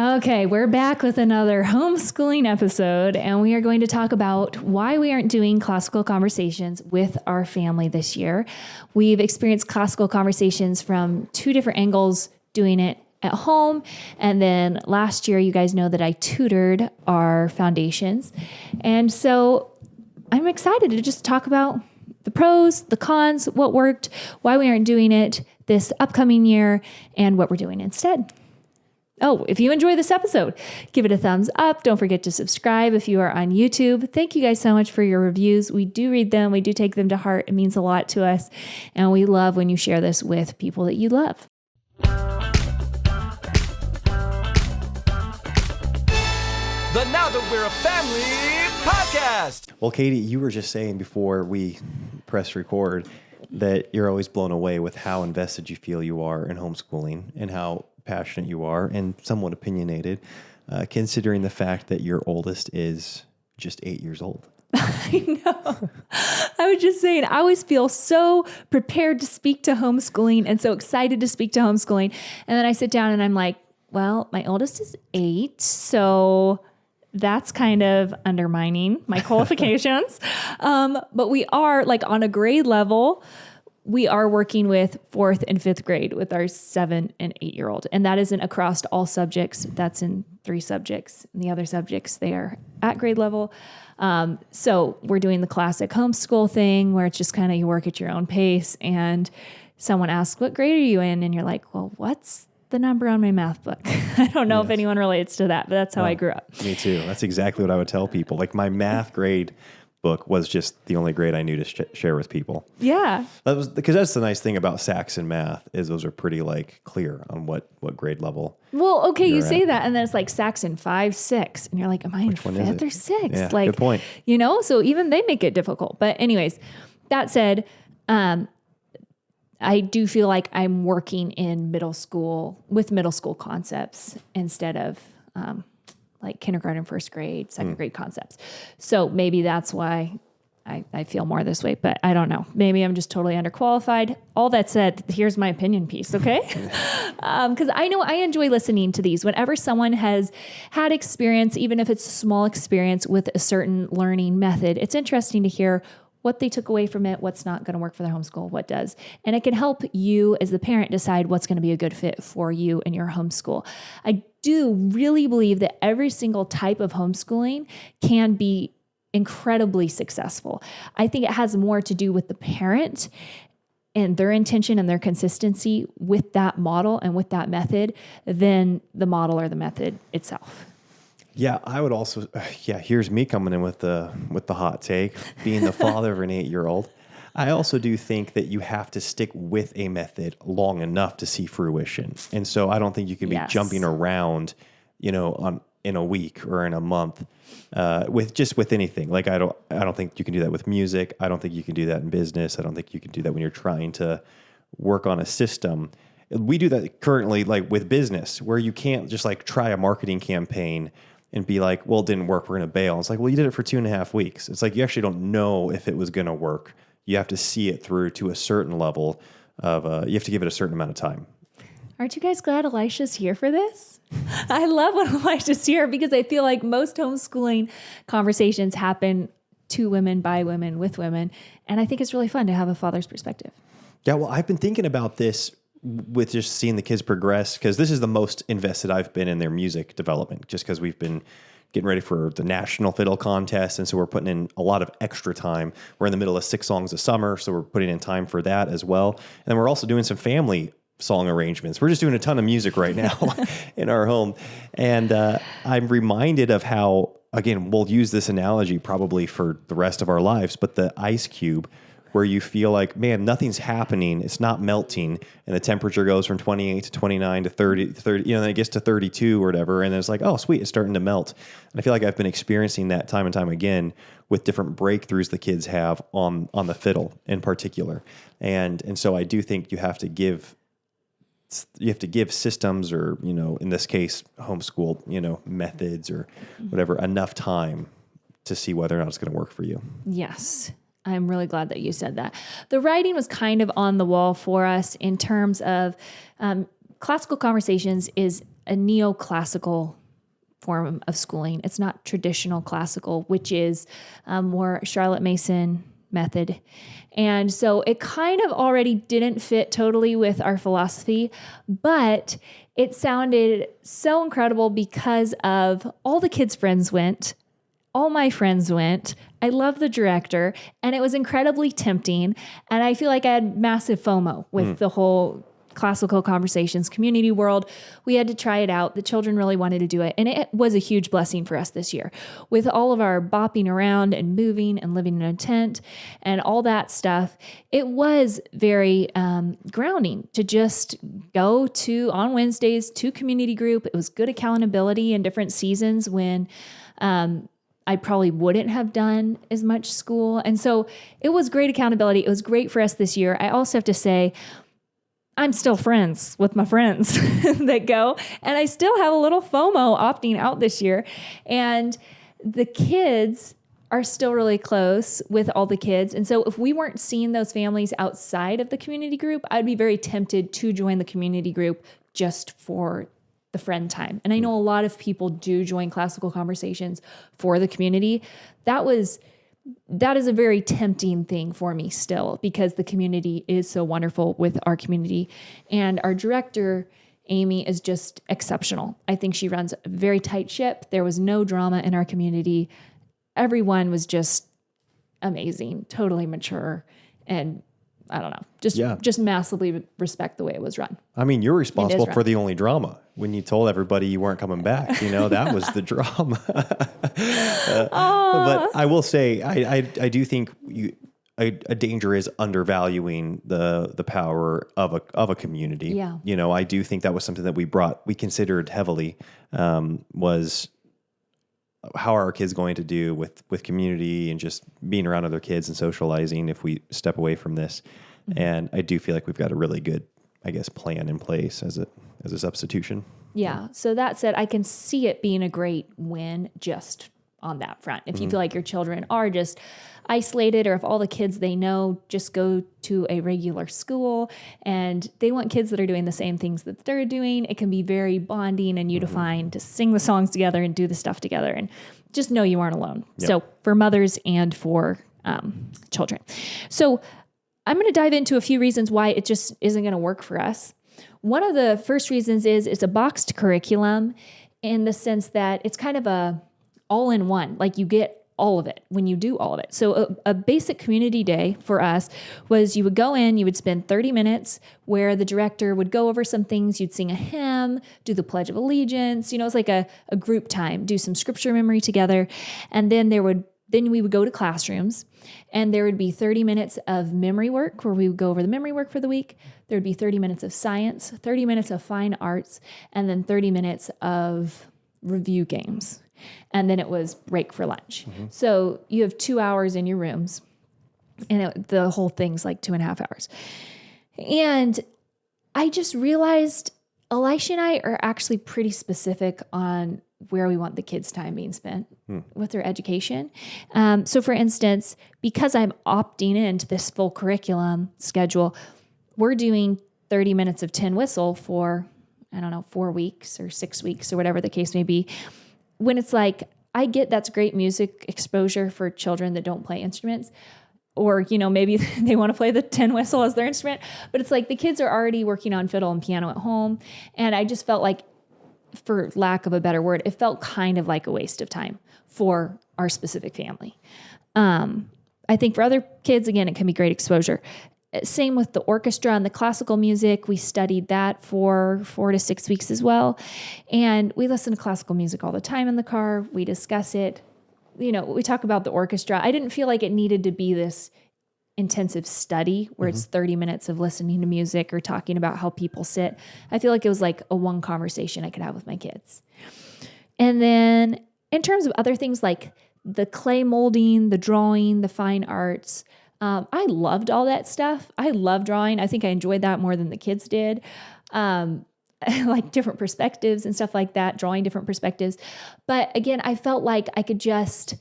Okay, we're back with another homeschooling episode, and we are going to talk about why we aren't doing classical conversations with our family this year. We've experienced classical conversations from two different angles, doing it at home. And then last year, you guys know that I tutored our foundations. And so I'm excited to just talk about the pros, the cons, what worked, why we aren't doing it this upcoming year, and what we're doing instead. Oh, if you enjoy this episode, give it a thumbs up. Don't forget to subscribe if you are on YouTube. Thank you guys so much for your reviews. We do read them. We do take them to heart. It means a lot to us. And we love when you share this with people that you love. The Now That We're a Family podcast. Well, Katie, you were just saying before we press record that you're always blown away with how invested you feel you are in homeschooling and how passionate you are and somewhat opinionated, considering the fact that your oldest is just 8 years old. I know. I was just saying, I always feel so prepared to speak to homeschooling and so excited to speak to homeschooling. And then I sit down and I'm like, well, my oldest is 8, so that's kind of undermining my qualifications. But we are like on a grade level, we are working with 4th and 5th grade with our 7 and 8-year-old. And that isn't across all subjects. That's in 3 subjects. And the other subjects, they are at grade level. So we're doing the classic homeschool thing where it's just kind of you work at your own pace. And someone asks, what grade are you in? And you're like, well, what's the number on my math book? I don't know if anyone relates to that, but that's how I grew up. Me too. That's exactly what I would tell people. Like my math grade book was just the only grade I knew to share with people. Yeah. That was because that's the nice thing about Saxon math is those are pretty like clear on what grade level. Well, okay, you say at. that, and then it's like Saxon 5, 6, and you're like, am I in 5th or 6th? Yeah, like, good point. You know, so even they make it difficult. But anyways, that said, I do feel like I'm working in middle school with middle school concepts instead of like kindergarten, 1st grade, 2nd grade concepts. So maybe that's why I feel more this way, but I don't know. Maybe I'm just totally underqualified. All that said, here's my opinion piece, okay? Because I know I enjoy listening to these. Whenever someone has had experience, even if it's a small experience with a certain learning method, it's interesting to hear what they took away from it, what's not going to work for their homeschool, what does. And it can help you as the parent decide what's going to be a good fit for you and your homeschool. I do really believe that every single type of homeschooling can be incredibly successful. I think it has more to do with the parent and their intention and their consistency with that model and with that method than the model or the method itself. Yeah, I would also. Here's me coming in with the hot take, being the father of an 8-year-old. I also do think that you have to stick with a method long enough to see fruition, and so I don't think you can be jumping around, in a week or in a month with anything. Like I don't think you can do that with music. I don't think you can do that in business. I don't think you can do that when you're trying to work on a system. We do that currently, like with business, where you can't just like try a marketing campaign and be like, well, it didn't work, we're going to bail. It's like, well, you did it for 2.5 weeks. It's like, you actually don't know if it was going to work. You have to see it through to a certain level of, you have to give it a certain amount of time. Aren't you guys glad Elisha's here for this? I love when Elisha's here because I feel like most homeschooling conversations happen to women, by women, with women. And I think it's really fun to have a father's perspective. Yeah, well, I've been thinking about this with just seeing the kids progress, because this is the most invested I've been in their music development, just because we've been getting ready for the National Fiddle Contest, and so we're putting in a lot of extra time. We're in the middle of 6 songs of summer, so we're putting in time for that as well. And then we're also doing some family song arrangements. We're just doing a ton of music right now in our home. And I'm reminded of how, again, we'll use this analogy probably for the rest of our lives, but the ice cube, where you feel like, man, nothing's happening. It's not melting. And the temperature goes from 28 to 29 to 30, then it gets to 32 or whatever. And it's like, oh, sweet, it's starting to melt. And I feel like I've been experiencing that time and time again with different breakthroughs the kids have on the fiddle in particular. And so I do think you have to give systems, or, in this case, homeschool, methods or whatever, enough time to see whether or not it's going to work for you. Yes. I'm really glad that you said that. The writing was kind of on the wall for us in terms of classical conversations is a neoclassical form of schooling. It's not traditional classical, which is more Charlotte Mason method. And so it kind of already didn't fit totally with our philosophy, but it sounded so incredible because of all the kids' friends went. All my friends went. I love the director, and it was incredibly tempting. And I feel like I had massive FOMO with the whole classical conversations community world. We had to try it out. The children really wanted to do it. And it was a huge blessing for us this year with all of our bopping around and moving and living in a tent and all that stuff. It was very grounding to just go to on Wednesdays to community group. It was good accountability in different seasons when I probably wouldn't have done as much school. And so it was great accountability. It was great for us this year. I also have to say, I'm still friends with my friends that go, and I still have a little FOMO opting out this year. And the kids are still really close with all the kids. And so if we weren't seeing those families outside of the community group, I'd be very tempted to join the community group just for the friend time. And I know a lot of people do join classical conversations for the community. That is a very tempting thing for me still, because the community is so wonderful with our community. And our director, Amy, is just exceptional. I think she runs a very tight ship. There was no drama in our community. Everyone was just amazing, totally mature, and I don't know, just massively respect the way it was run. I mean, you're responsible for the only drama when you told everybody you weren't coming back. That was the drama. But I will say, I do think a danger is undervaluing the power of a community. Yeah. I do think that was something that we considered heavily, was how are our kids going to do with community and just being around other kids and socializing if we step away from this. Mm-hmm. And I do feel like we've got a really good, I guess, plan in place as a substitution. Yeah. So that said, I can see it being a great win just on that front. If you feel like your children are just isolated, or if all the kids they know just go to a regular school and they want kids that are doing the same things that they're doing, it can be very bonding and unifying to sing the songs together and do the stuff together and just know you aren't alone. Yep. So for mothers and for children. So I'm going to dive into a few reasons why it just isn't going to work for us. One of the first reasons is it's a boxed curriculum in the sense that it's kind of a all-in-one, like you get all of it when you do all of it. So a basic community day for us was you would go in, you would spend 30 minutes where the director would go over some things. You'd sing a hymn, do the Pledge of Allegiance. It's like a group time, do some scripture memory together. And then we would go to classrooms, and there would be 30 minutes of memory work where we would go over the memory work for the week. There would be 30 minutes of science, 30 minutes of fine arts, and then 30 minutes of review games. And then it was break for lunch. Mm-hmm. So you have 2 hours in your rooms, and the whole thing's like 2.5 hours. And I just realized Elisha and I are actually pretty specific on where we want the kids' time being spent with their education. So for instance, because I'm opting into this full curriculum schedule, we're doing 30 minutes of tin whistle for, 4 weeks or 6 weeks or whatever the case may be. When it's like, I get that's great music exposure for children that don't play instruments, or, maybe they want to play the tin whistle as their instrument, but it's like the kids are already working on fiddle and piano at home. And I just felt like, for lack of a better word, it felt kind of like a waste of time for our specific family. I think for other kids, again, it can be great exposure. Same with the orchestra and the classical music. We studied that for 4 to 6 weeks as well. And we listen to classical music all the time in the car. We discuss it. We talk about the orchestra. I didn't feel like it needed to be this intensive study where it's 30 minutes of listening to music or talking about how people sit. I feel like it was like a one conversation I could have with my kids. And then in terms of other things like the clay molding, the drawing, the fine arts, I loved all that stuff. I love drawing. I think I enjoyed that more than the kids did. Like different perspectives and stuff like that, drawing different perspectives. But again, I felt like I could just,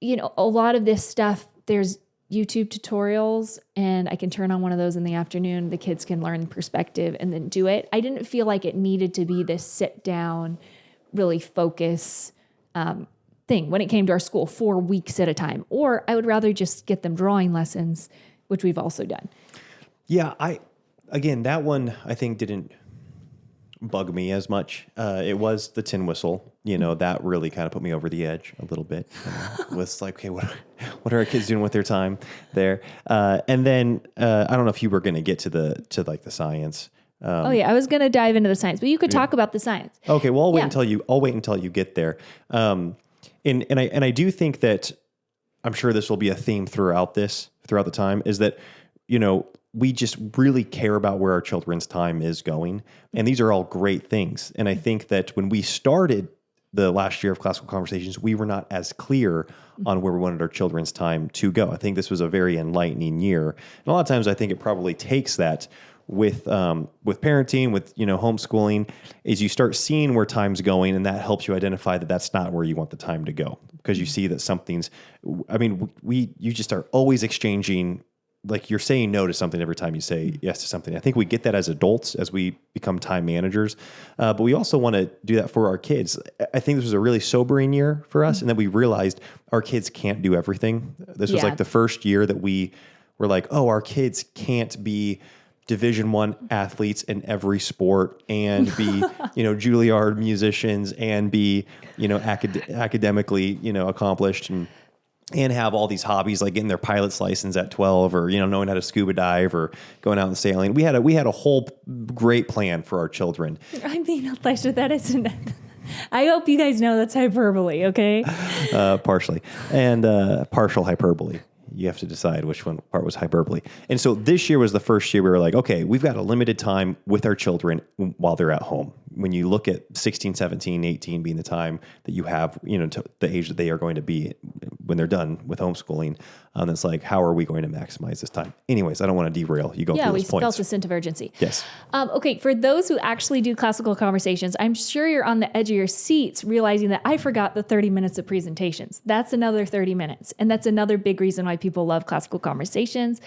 a lot of this stuff, there's YouTube tutorials, and I can turn on one of those in the afternoon. The kids can learn perspective and then do it. I didn't feel like it needed to be this sit down, really focus thing when it came to our school 4 weeks at a time. Or I would rather just get them drawing lessons, which we've also done. Yeah, again, that one I think didn't bug me as much. It was the tin whistle, that really kind of put me over the edge a little bit. Was like, okay, what are our kids doing with their time there? And then I don't know if you were going to get to the science. I was going to dive into the science, but you could talk about the science. Okay, well, I'll wait until you get there. And I do think that I'm sure this will be a theme throughout the time is that, we just really care about where our children's time is going. And these are all great things. And I think that when we started the last year of Classical Conversations, we were not as clear on where we wanted our children's time to go. I think this was a very enlightening year. And a lot of times I think it probably takes that with parenting, with, homeschooling, is you start seeing where time's going, and that helps you identify that that's not where you want the time to go. Because you see that you just are always exchanging. Like you're saying no to something every time you say yes to something. I think we get that as adults as we become time managers, but we also want to do that for our kids. I think this was a really sobering year for us, and then we realized our kids can't do everything. This was like the first year that we were like, oh, our kids can't be Division I athletes in every sport and be, Juilliard musicians and be, academically, accomplished and have all these hobbies like getting their pilot's license at 12 or, knowing how to scuba dive or going out and sailing. We had a whole great plan for our children. I mean, Elisha, that isn't... I hope you guys know that's hyperbole, okay? Partially. And partial hyperbole. You have to decide which part was hyperbole. And so this year was the first year we were like, okay, we've got a limited time with our children while they're at home. When you look at 16, 17, 18 being the time that you have, to the age that they are going to be when they're done with homeschooling, it's like, how are we going to maximize this time? Anyways, I don't want to derail. You go through those points. Yeah, we felt a sense of urgency. Yes. Okay, for those who actually do Classical Conversations, I'm sure you're on the edge of your seats realizing that I forgot the 30 minutes of presentations. That's another 30 minutes. And that's another big reason why people love Classical Conversations.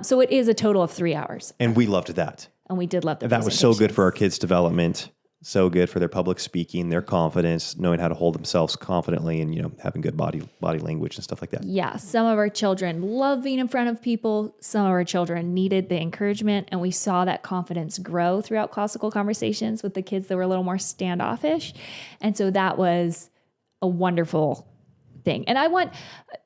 So it is a total of 3 hours. And we loved that. And we did love the That was so good for our kids' development. So good for their public speaking, their confidence, knowing how to hold themselves confidently and, having good body language and stuff like that. Yeah. Some of our children love being in front of people. Some of our children needed the encouragement. And we saw that confidence grow throughout Classical Conversations with the kids that were a little more standoffish. And so that was a wonderful thing. And I want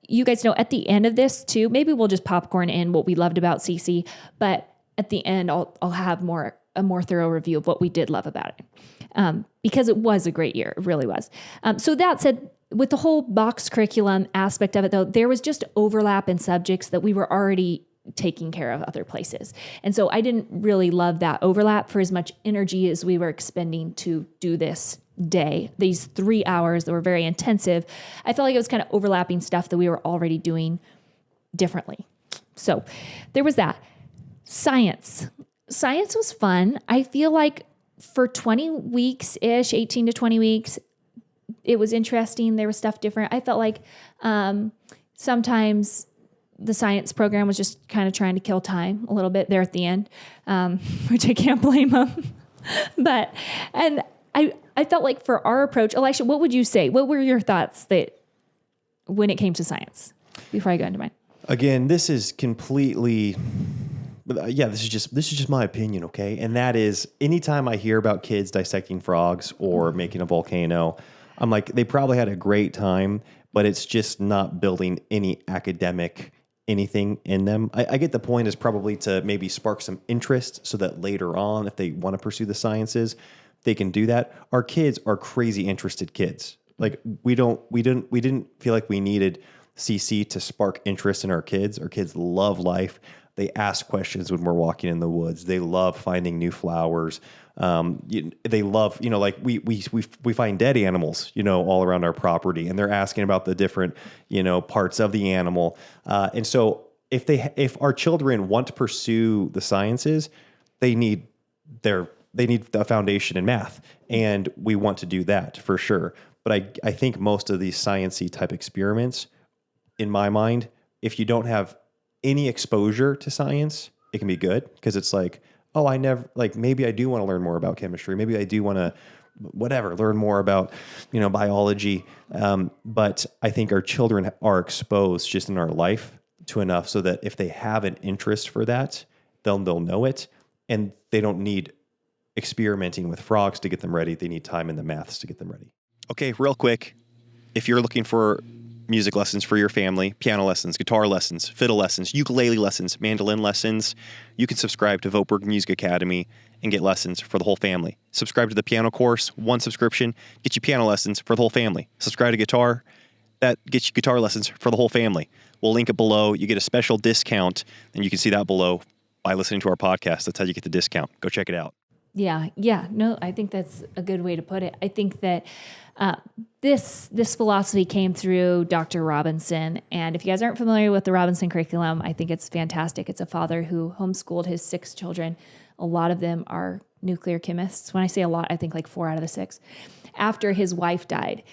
you guys to know at the end of this too, maybe we'll just popcorn in what we loved about CC, but at the end, I'll have a more thorough review of what we did love about it. Because it was a great year. It really was. So that said, with the whole box curriculum aspect of it, though, there was just overlap in subjects that we were already taking care of other places. And so I didn't really love that overlap for as much energy as we were expending to do this day. These 3 hours that were very intensive, I felt like it was kind of overlapping stuff that we were already doing differently. So there was that. Science was fun. I feel like for 20 weeks-ish, 18 to 20 weeks, it was interesting. There was stuff different. I felt like sometimes the science program was just kind of trying to kill time a little bit there at the end, which I can't blame them. And I felt like for our approach, Elisha, what would you say? What were your thoughts that when it came to science before I go into mine? Again, this is completely... this is just my opinion, okay? And that is, anytime I hear about kids dissecting frogs or making a volcano, I'm like, they probably had a great time, but it's just not building any academic anything in them. I get the point is probably to maybe spark some interest so that later on, if they want to pursue the sciences, they can do that. Our kids are crazy interested kids. Like we didn't feel like we needed CC to spark interest in our kids. Our kids love life. They ask questions when we're walking in the woods. They love finding new flowers. They love, like we find dead animals, all around our property, and they're asking about the different, parts of the animal. And so if our children want to pursue the sciences, they need a foundation in math, and we want to do that for sure. But I think most of these sciencey type experiments, in my mind, if you don't have any exposure to science, it can be good because it's like, oh, maybe I do want to learn more about chemistry. Maybe I do want to learn more about, biology. But I think our children are exposed just in our life to enough so that if they have an interest for that, they'll know it, and they don't need experimenting with frogs to get them ready. They need time in the maths to get them ready. Okay, real quick. If you're looking for music lessons for your family, piano lessons, guitar lessons, fiddle lessons, ukulele lessons, mandolin lessons, you can subscribe to Voteberg Music Academy and get lessons for the whole family. Subscribe to the piano course, one subscription, get you piano lessons for the whole family. Subscribe to guitar, that gets you guitar lessons for the whole family. We'll link it below. You get a special discount, and you can see that below by listening to our podcast. That's how you get the discount. Go check it out. Yeah. No, I think that's a good way to put it. I think that this philosophy came through Dr. Robinson. And if you guys aren't familiar with the Robinson curriculum, I think it's fantastic. It's a father who homeschooled his 6 children. A lot of them are nuclear chemists. When I say a lot, I think like 4 out of the 6, after his wife died.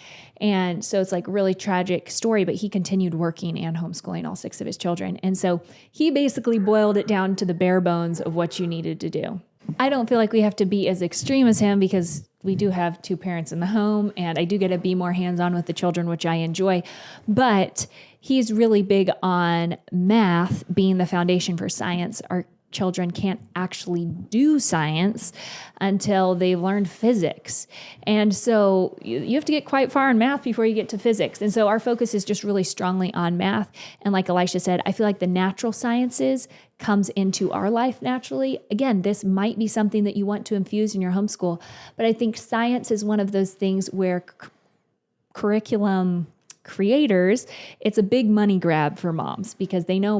And so it's like a really tragic story, but he continued working and homeschooling all 6 of his children. And so he basically boiled it down to the bare bones of what you needed to do. I don't feel like we have to be as extreme as him because we do have 2 parents in the home, and I do get to be more hands-on with the children, which I enjoy. But he's really big on math being the foundation for science. Our children can't actually do science until they've learned physics. And so you have to get quite far in math before you get to physics. And so our focus is just really strongly on math. And like Elisha said, I feel like the natural sciences comes into our life naturally. Again, this might be something that you want to infuse in your homeschool, but I think science is one of those things where curriculum creators, it's a big money grab for moms because they know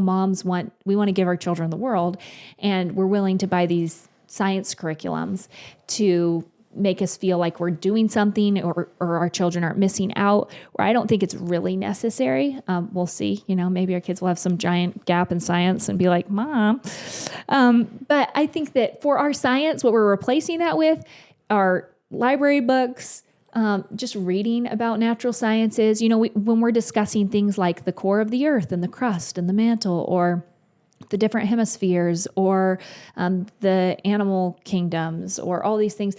we want to give our children the world, and we're willing to buy these science curriculums to make us feel like we're doing something or our children aren't missing out, where I don't think it's really necessary. We'll see, maybe our kids will have some giant gap in science and be like, Mom. But I think that for our science, what we're replacing that with are library books, just reading about natural sciences. When we're discussing things like the core of the earth and the crust and the mantle, or the different hemispheres, or the animal kingdoms, or all these things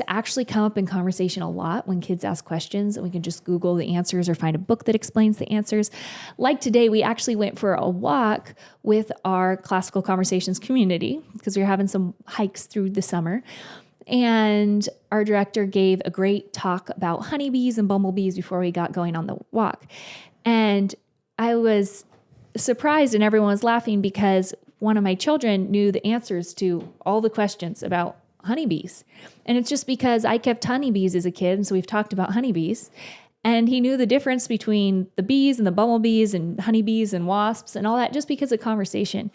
actually come up in conversation a lot when kids ask questions, and we can just Google the answers or find a book that explains the answers. Like today, we actually went for a walk with our Classical Conversations community because we were having some hikes through the summer. And our director gave a great talk about honeybees and bumblebees before we got going on the walk. And I was surprised and everyone was laughing because one of my children knew the answers to all the questions about honeybees. And it's just because I kept honeybees as a kid, and so we've talked about honeybees. And he knew the difference between the bees and the bumblebees and honeybees and wasps and all that just because of conversation.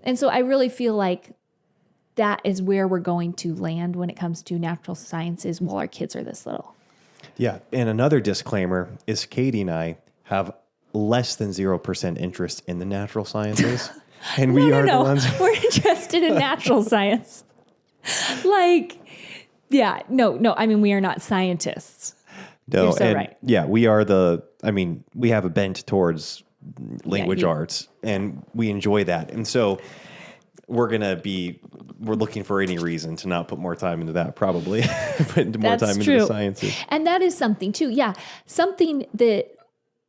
And so I really feel like that is where we're going to land when it comes to natural sciences while our kids are this little. Yeah. And another disclaimer is Katie and I have less than 0% interest in the natural sciences. And we are the ones. We're interested in natural science. I mean, we are not scientists. No, You're so right. Yeah, we have a bent towards language arts, and we enjoy that. And so we're looking for any reason to not put more time into that, probably. Put more time into the sciences. And that is something too. Yeah. Something that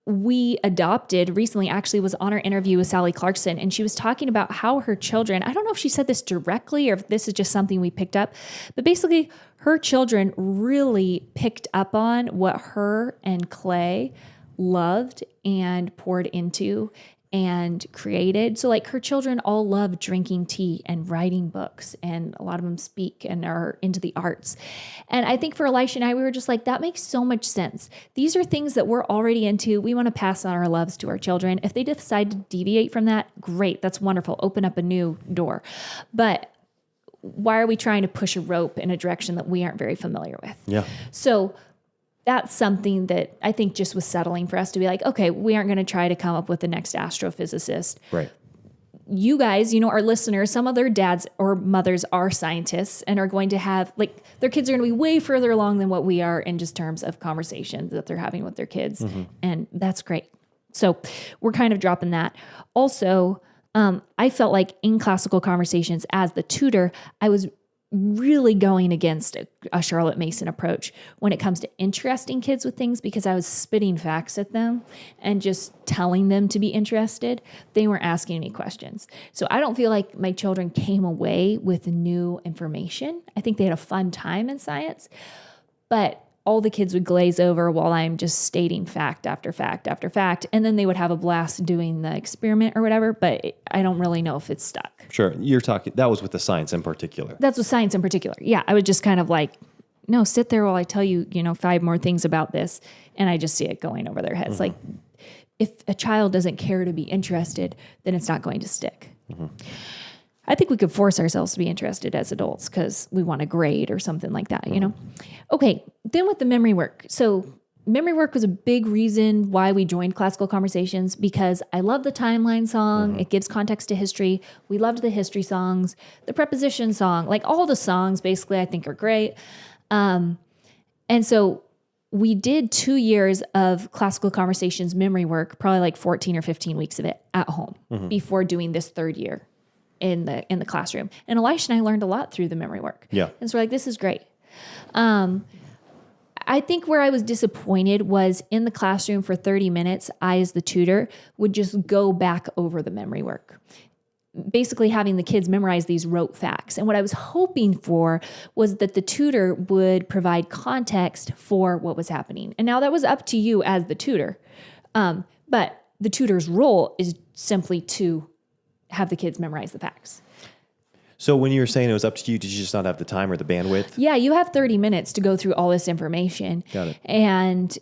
we adopted recently actually was on our interview with Sally Clarkson, and she was talking about how her children, I don't know if she said this directly or if this is just something we picked up, but basically her children really picked up on what her and Clay loved and poured into and created. So like her children all love drinking tea and writing books, and a lot of them speak and are into the arts. And I think for Elisha and I, we were just like, that makes so much sense. These are things that we're already into. We want to pass on our loves to our children. If they decide to deviate from that, great. That's wonderful. Open up a new door. But why are we trying to push a rope in a direction that we aren't very familiar with? Yeah. So that's something that I think just was settling for us to be like, okay, we aren't going to try to come up with the next astrophysicist. Right. You guys, our listeners, some of their dads or mothers are scientists and are going to have, like, their kids are going to be way further along than what we are in just terms of conversations that they're having with their kids. Mm-hmm. And that's great. So we're kind of dropping that. Also, I felt like in classical conversations as the tutor, I was really going against a Charlotte Mason approach when it comes to interesting kids with things, because I was spitting facts at them and just telling them to be interested. They weren't asking me questions. So I don't feel like my children came away with new information. I think they had a fun time in science, but all the kids would glaze over while I'm just stating fact after fact after fact. And then they would have a blast doing the experiment or whatever, but I don't really know if it's stuck. Sure. You're talking, that was with the science in particular. That's with science in particular. Yeah. I would just kind of like, no, sit there while I tell you, 5 more things about this. And I just see it going over their heads. Like, if a child doesn't care to be interested, then it's not going to stick. I think we could force ourselves to be interested as adults because we want a grade or something like that, Okay, then with the memory work. So memory work was a big reason why we joined Classical Conversations, because I love the timeline song. It gives context to history. We loved the history songs, the preposition song, like all the songs basically I think are great. And so we did 2 years of Classical Conversations memory work, probably like 14 or 15 weeks of it at home before doing this 3rd year in the classroom. And Elisha and I learned a lot through the memory work. Yeah. And so we're like, this is great. I think where I was disappointed was in the classroom for 30 minutes, I as the tutor would just go back over the memory work, basically having the kids memorize these rote facts. And what I was hoping for was that the tutor would provide context for what was happening. And now that was up to you as the tutor. But the tutor's role is simply to have the kids memorize the facts. So when you were saying it was up to you, did you just not have the time or the bandwidth? Yeah, you have 30 minutes to go through all this information. Got it. And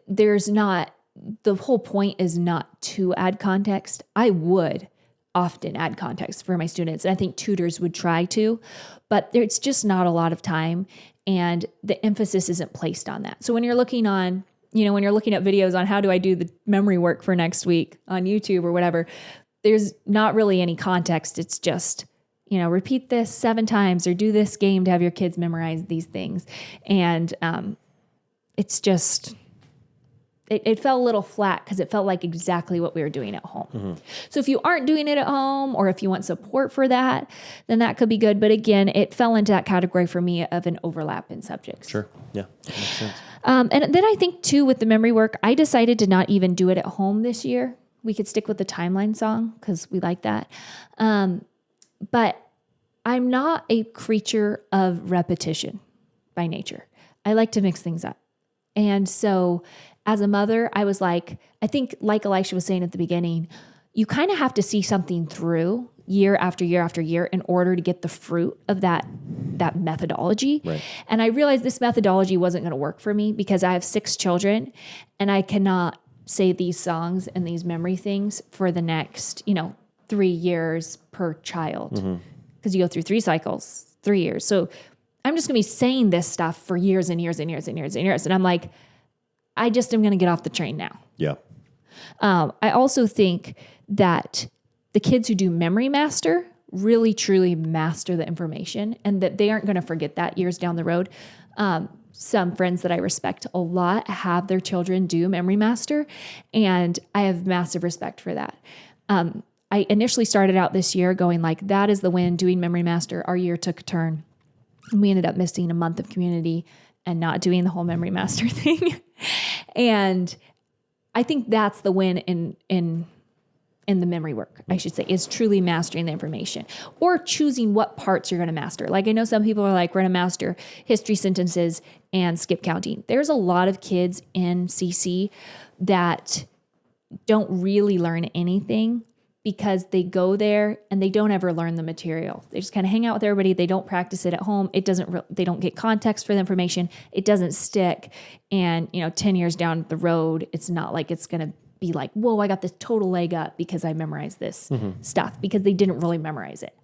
the whole point is not to add context. I would often add context for my students, and I think tutors would try to, but it's just not a lot of time, and the emphasis isn't placed on that. So when you're looking on, when you're looking at videos on how do I do the memory work for next week on YouTube or whatever, there's not really any context. It's just, repeat this 7 times or do this game to have your kids memorize these things. And it's just, it fell a little flat because it felt like exactly what we were doing at home. So if you aren't doing it at home, or if you want support for that, then that could be good. But again, it fell into that category for me of an overlap in subjects. Sure. Yeah. That makes sense. And then I think too, with the memory work, I decided to not even do it at home this year. We could stick with the timeline song because we like that. But I'm not a creature of repetition by nature. I like to mix things up. And so as a mother, I was like, I think like Elisha was saying at the beginning, you kind of have to see something through year after year after year in order to get the fruit of that methodology. Right. And I realized this methodology wasn't going to work for me because I have 6 children and I cannot say these songs and these memory things for the next, 3 years per child, because you go through 3 cycles, 3 years. So I'm just going to be saying this stuff for years and years and years and years and years. And I'm like, I just am going to get off the train now. Yeah. I also think that the kids who do memory master really, truly master the information, and that they aren't going to forget that years down the road. Some friends that I respect a lot have their children do memory master, and I have massive respect for that. I initially started out this year going like, that is the win, doing memory master. Our year took a turn. And we ended up missing a month of community and not doing the whole memory master thing. And I think that's the win in the memory work, I should say, is truly mastering the information or choosing what parts you're going to master. Like I know some people are like, we're going to master history sentences and skip counting. There's a lot of kids in CC that don't really learn anything because they go there and they don't ever learn the material. They just kind of hang out with everybody. They don't practice it at home. They don't get context for the information. It doesn't stick. And, 10 years down the road, it's not like it's going to be like, whoa, I got this total leg up because I memorized this stuff, because they didn't really memorize it.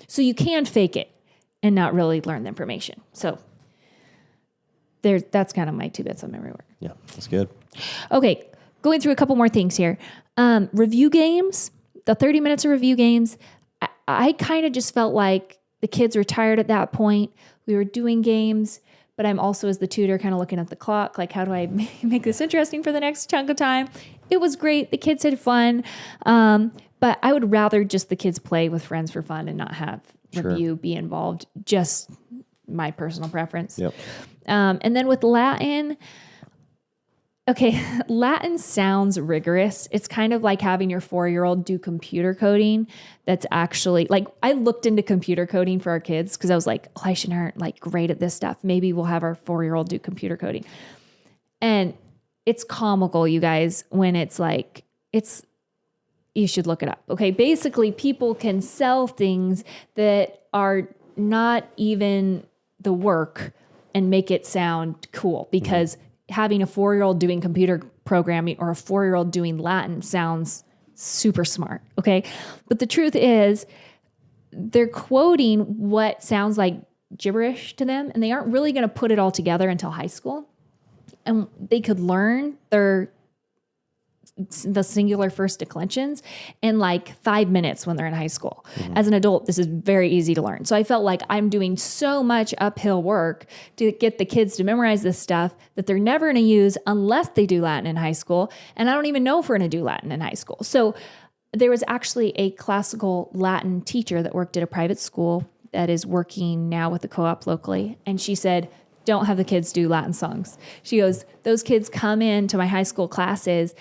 So you can fake it and not really learn the information. So that's kind of my 2 bits on memory work. Yeah, that's good. Okay, going through a couple more things here. Review games, the 30 minutes of review games, I kind of just felt like the kids were tired at that point. We were doing games, but I'm also, as the tutor, kind of looking at the clock, like, how do I make this interesting for the next chunk of time? It was great. The kids had fun. But I would rather just the kids play with friends for fun and not have review be involved. Just my personal preference. Yep. And then with Latin, okay, Latin sounds rigorous. It's kind of like having your 4-year-old do computer coding. That's actually like, I looked into computer coding for our kids because I was like, Elisha and I aren't like great at this stuff. Maybe we'll have our 4-year-old do computer coding. And it's comical, you guys, when it's like, you should look it up. Okay. Basically, people can sell things that are not even the work and make it sound cool because having a 4-year-old doing computer programming or a 4-year-old doing Latin sounds super smart. Okay. But the truth is they're quoting what sounds like gibberish to them, and they aren't really going to put it all together until high school. And they could learn the singular first declensions in like 5 minutes when they're in high school. As an adult, this is very easy to learn. So I felt like I'm doing so much uphill work to get the kids to memorize this stuff that they're never going to use unless they do Latin in high school. And I don't even know if we're going to do Latin in high school. So there was actually a classical Latin teacher that worked at a private school that is working now with the co-op locally. And she said, don't have the kids do Latin songs. She goes, those kids come into my high school classes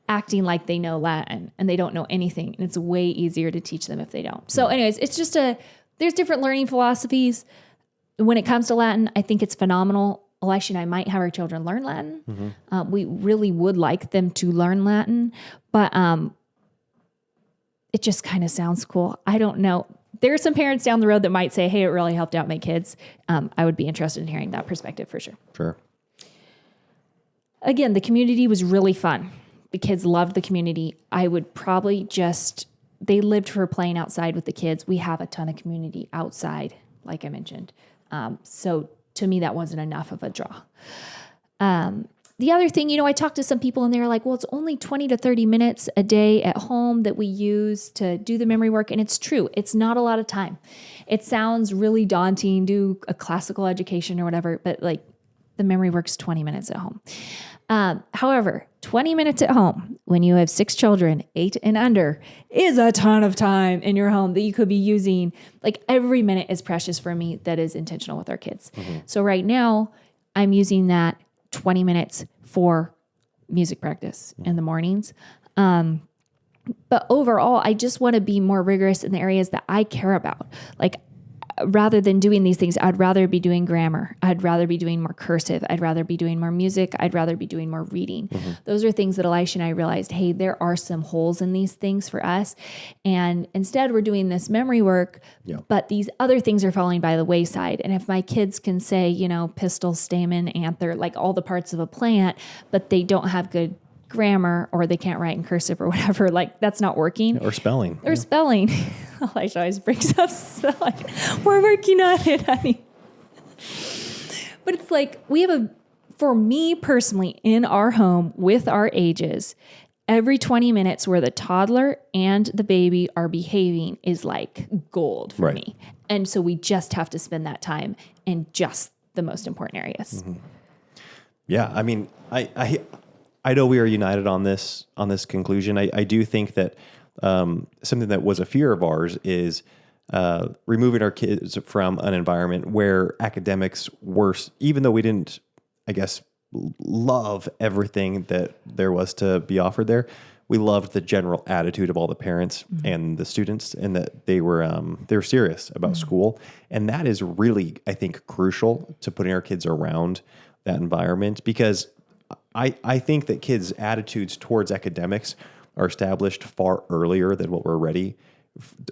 acting like they know Latin and they don't know anything. And it's way easier to teach them if they don't. So anyways, it's just there's different learning philosophies. When it comes to Latin, I think it's phenomenal. Elisha and I might have our children learn Latin. We really would like them to learn Latin, but it just kind of sounds cool. I don't know. There are some parents down the road that might say, hey, it really helped out my kids. I would be interested in hearing that perspective for sure. Sure. Again, the community was really fun. The kids loved the community. I would probably they lived for playing outside with the kids. We have a ton of community outside, like I mentioned. So to me, that wasn't enough of a draw. The other thing, I talked to some people and they were like, well, it's only 20 to 30 minutes a day at home that we use to do the memory work. And it's true. It's not a lot of time. It sounds really daunting, do a classical education or whatever, but like the memory work's 20 minutes at home. However, 20 minutes at home when you have 6 children, 8 and under, is a ton of time in your home that you could be using. Like every minute is precious for me that is intentional with our kids. So right now I'm using that 20 minutes for music practice in the mornings. But overall, I just want to be more rigorous in the areas that I care about. Like rather than doing these things, I'd rather be doing grammar. I'd rather be doing more cursive. I'd rather be doing more music. I'd rather be doing more reading. Those are things that Elisha and I realized, hey, there are some holes in these things for us. And instead we're doing this memory work, but these other things are falling by the wayside. And if my kids can say, pistil, stamen, anther, like all the parts of a plant, but they don't have good grammar or they can't write in cursive or whatever, like that's not working. Or spelling. Spelling. Elisha always brings up spelling. We're working on it, honey. But it's like for me personally, in our home with our ages, every 20 minutes where the toddler and the baby are behaving is like gold for me. And so we just have to spend that time in just the most important areas. Yeah. I mean, I know we are united on this conclusion. I do think that something that was a fear of ours is removing our kids from an environment where academics were, even though we didn't, I guess, love everything that there was to be offered there, we loved the general attitude of all the parents and the students, and that they were serious about school. And that is really, I think, crucial to putting our kids around that environment, because I think that kids' attitudes towards academics are established far earlier than what we're ready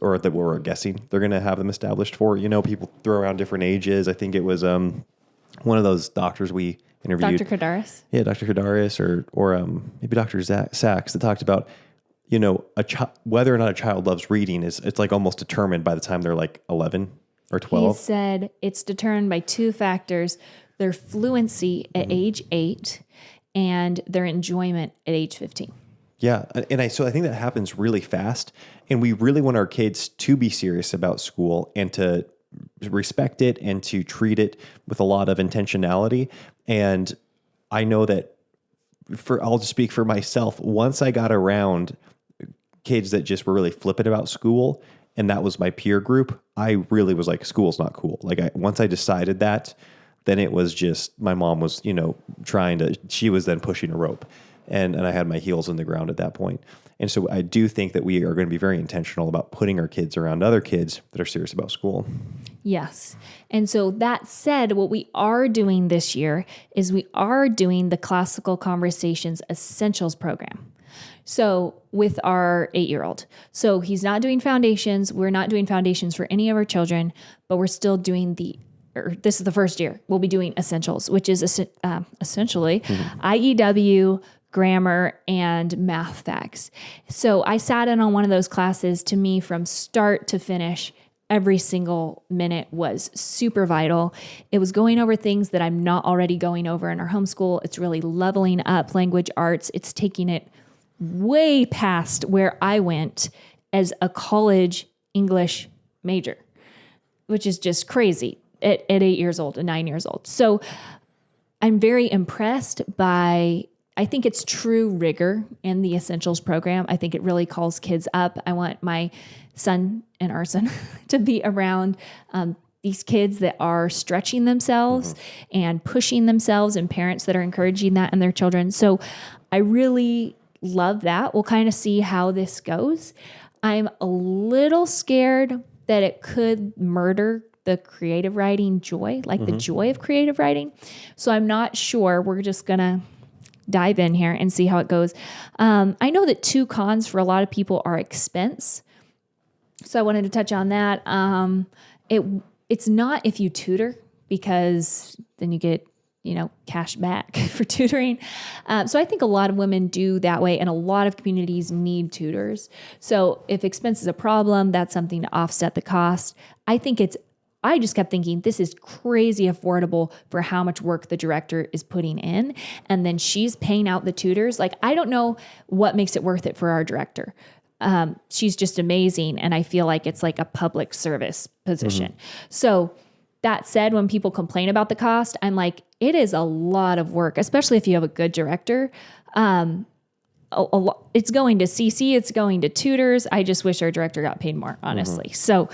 or that we're guessing they're going to have them established for. People throw around different ages. I think it was one of those doctors we interviewed. Dr. Kadaris? Yeah, Dr. Kadaris or maybe Dr. Sachs that talked about, whether or not a child loves reading it's like almost determined by the time they're like 11 or 12. He said it's determined by 2 factors: their fluency at age 8 and their enjoyment at age 15. Yeah. And so I think that happens really fast. And we really want our kids to be serious about school and to respect it and to treat it with a lot of intentionality. And I know that I'll just speak for myself. Once I got around kids that just were really flippant about school, and that was my peer group, I really was like, school's not cool. Like once I decided that, then it was just, my mom was, she was then pushing a rope, and I had my heels in the ground at that point. And so I do think that we are going to be very intentional about putting our kids around other kids that are serious about school. Yes. And so that said, what we are doing this year is we are doing the Classical Conversations Essentials program. So with our 8-year-old. So he's not doing foundations. We're not doing foundations for any of our children, but we're still doing this is the first year. We'll be doing essentials, which is essentially IEW, grammar, and math facts. So I sat in on one of those classes. To me, from start to finish, every single minute was super vital. It was going over things that I'm not already going over in our homeschool. It's really leveling up language arts. It's taking it way past where I went as a college English major, which is just crazy at 8 years old and 9 years old. So I'm very impressed by, I think it's true rigor in the Essentials program. I think it really calls kids up. I want my son and our son to be around these kids that are stretching themselves and pushing themselves, and parents that are encouraging that in their children. So I really love that. We'll kind of see how this goes. I'm a little scared that it could murder the creative writing joy, like the joy of creative writing. So I'm not sure. We're just going to dive in here and see how it goes. I know that 2 cons for a lot of people are expense. So I wanted to touch on that. It's not if you tutor, because then you get, cash back for tutoring. So I think a lot of women do that way, and a lot of communities need tutors. So if expense is a problem, that's something to offset the cost. I just kept thinking, this is crazy affordable for how much work the director is putting in. And then she's paying out the tutors. Like, I don't know what makes it worth it for our director. She's just amazing. And I feel like it's like a public service position. So that said, when people complain about the cost, I'm like, it is a lot of work, especially if you have a good director. It's going to CC, it's going to tutors. I just wish our director got paid more, honestly. So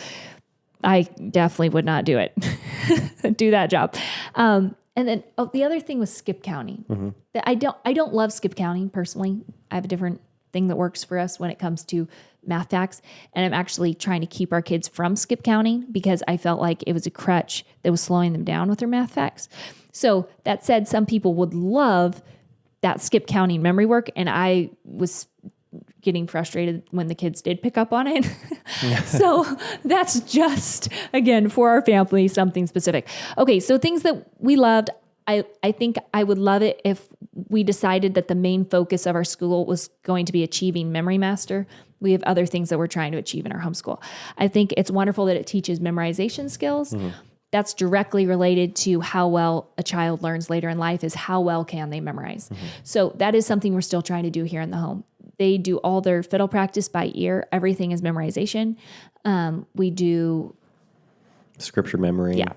I definitely would not do it, do that job. And then the other thing was skip counting. I don't love skip counting personally. I have a different thing that works for us when it comes to math facts. And I'm actually trying to keep our kids from skip counting because I felt like it was a crutch that was slowing them down with their math facts. So that said, some people would love that skip counting memory work. And I was getting frustrated when the kids did pick up on it. So that's just, again, for our family, something specific. Okay, so things that we loved. I think I would love it if we decided that the main focus of our school was going to be achieving memory master. We have other things that we're trying to achieve in our homeschool. I think it's wonderful that it teaches memorization skills. That's directly related to how well a child learns later in life, is how well can they memorize. So that is something we're still trying to do here in the home. They do all their fiddle practice by ear. Everything is memorization. We do scripture memory. Yeah.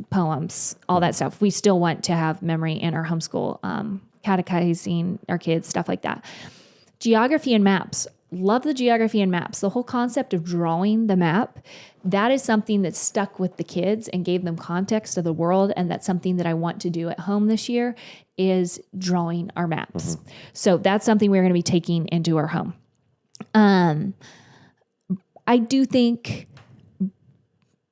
Poems, all that stuff. We still want to have memory in our homeschool, catechizing our kids, stuff like that. Geography and maps. Love the geography and maps. The whole concept of drawing the map, that is something that stuck with the kids and gave them context of the world. And that's something that I want to do at home this year, is drawing our maps. So that's something we're going to be taking into our home. I do think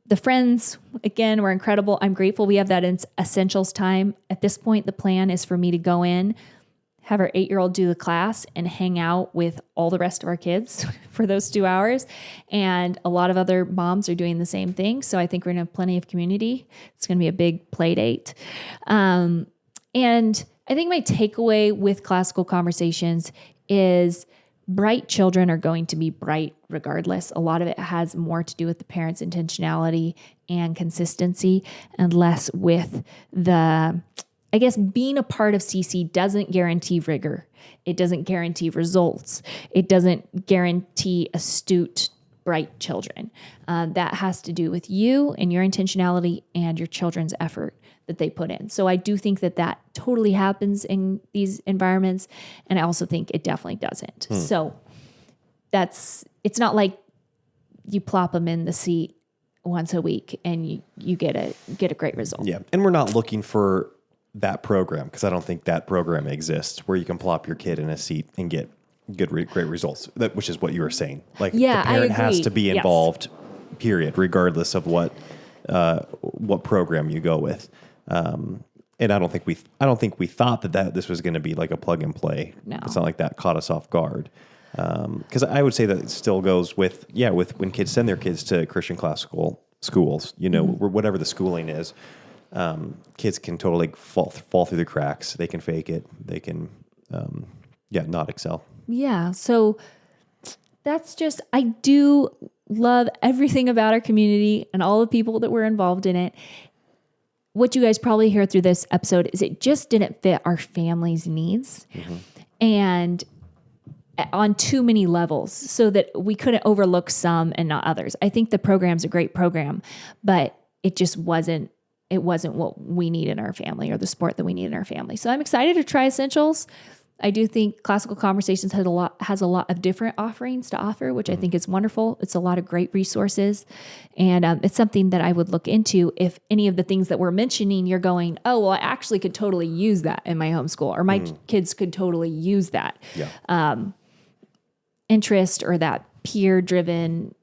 the friends, again, were incredible. I'm grateful we have that essentials time. At this point, the plan is for me to go in, have our 8-year-old do the class, and hang out with all the rest of our kids for those 2 hours. And a lot of other moms are doing the same thing. So I think we're going to have plenty of community. It's going to be a big play date. And I think my takeaway with Classical Conversations is bright children are going to be bright regardless. A lot of it has more to do with the parents' intentionality and consistency, and less with being a part of CC doesn't guarantee rigor. It doesn't guarantee results. It doesn't guarantee astute, bright children. That has to do with you and your intentionality and your children's effort that they put in. So I do think that totally happens in these environments. And I also think it definitely doesn't. So it's not like you plop them in the seat once a week and you get a great result. Yeah. And we're not looking for that program, because I don't think that program exists where you can plop your kid in a seat and get great results, which is what you were saying. Like, Yeah, the I parent has agree. to be Yes. involved, period, regardless of what program you go with. And I don't think we thought that this was going to be like a plug and play. No. It's not like that caught us off guard. Because I would say that it still goes with when kids send their kids to Christian classical schools, whatever the schooling is, kids can totally fall through the cracks. They can fake it. They can, not excel. Yeah. So that's just, I do love everything about our community and all the people that were involved in it. What you guys probably hear through this episode is it just didn't fit our family's needs. Mm-hmm. And on too many levels, so that we couldn't overlook some and not others. I think the program's a great program, but it just wasn't what we need in our family, or the sport that we need in our family. So I'm excited to try Essentials. I do think Classical Conversations has a lot of different offerings to offer, which I think is wonderful. It's a lot of great resources. And it's something that I would look into if any of the things that we're mentioning, you're going, oh, well, I actually could totally use that in my homeschool, or my kids could totally use that. Yeah. Interest, or that peer-driven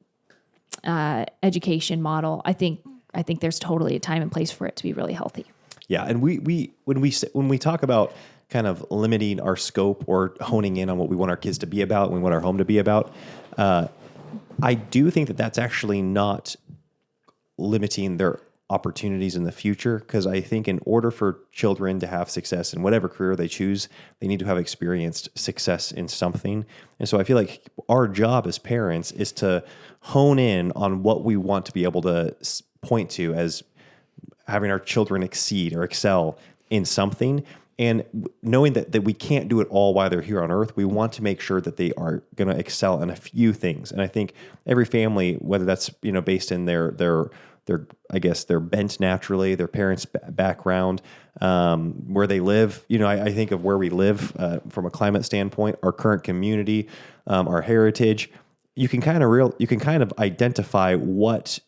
education model. I think there's totally a time and place for it to be really healthy. Yeah, and when we talk about kind of limiting our scope or honing in on what we want our kids to be about, and we want our home to be about, I do think that that's actually not limiting their opportunities in the future, because I think in order for children to have success in whatever career they choose, they need to have experienced success in something. And so I feel like our job as parents is to hone in on what we want to be able to point to as having our children exceed or excel in something. And knowing that we can't do it all while they're here on earth, we want to make sure that they are going to excel in a few things. And I think every family, whether that's based in their I guess their bent naturally, their parents' background, where they live. I think of where we live from a climate standpoint, our current community, our heritage. You can kind of identify what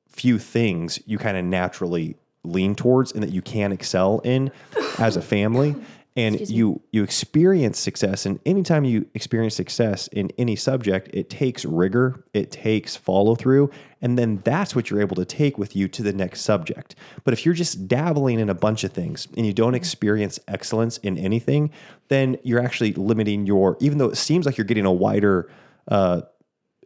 few things you kind of naturally lean towards and that you can excel in as a family. And you experience success, and anytime you experience success in any subject, it takes rigor, it takes follow through, and then that's what you're able to take with you to the next subject. But if you're just dabbling in a bunch of things and you don't experience excellence in anything, then you're actually limiting even though it seems like you're getting a wider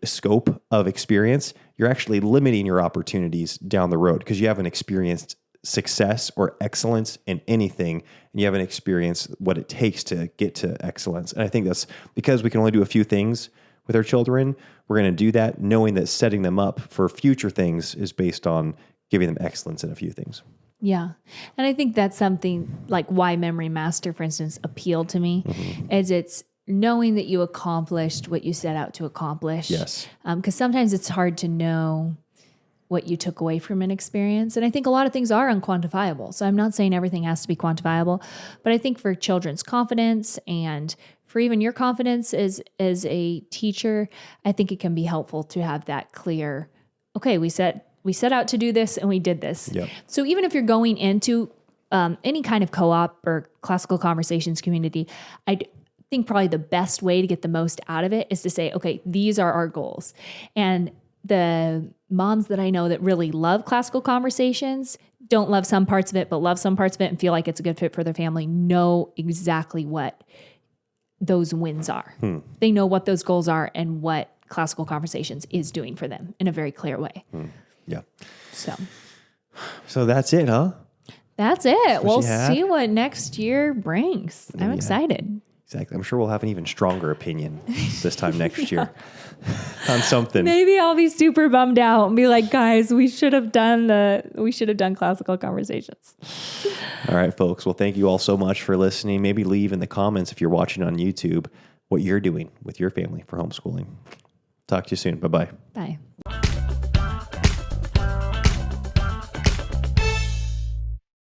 scope of experience, you're actually limiting your opportunities down the road, because you haven't experienced success or excellence in anything, and you haven't experienced what it takes to get to excellence. And I think that's because we can only do a few things with our children. We're going to do that knowing that setting them up for future things is based on giving them excellence in a few things. Yeah. And I think that's something like why Memory Master, for instance, appealed to me, is it's knowing that you accomplished what you set out to accomplish. Yes. Because sometimes it's hard to know what you took away from an experience. And I think a lot of things are unquantifiable. So I'm not saying everything has to be quantifiable, but I think for children's confidence and for even your confidence as a teacher, I think it can be helpful to have that clear, okay, we set out to do this and we did this. Yep. So even if you're going into any kind of co-op or Classical Conversations community, I think probably the best way to get the most out of it is to say, okay, these are our goals. And the moms that I know that really love Classical Conversations, don't love some parts of it, but love some parts of it and feel like it's a good fit for their family, know exactly what those wins are. They know what those goals are and what Classical Conversations is doing for them in a very clear way. Yeah. So that's it, huh? That's it. We'll you have? see what next year brings. I'm excited. Exactly. I'm sure we'll have an even stronger opinion this time next year on something. Maybe I'll be super bummed out and be like, guys, we should have done Classical Conversations. All right, folks. Well, thank you all so much for listening. Maybe leave in the comments if you're watching on YouTube what you're doing with your family for homeschooling. Talk to you soon. Bye-bye. Bye.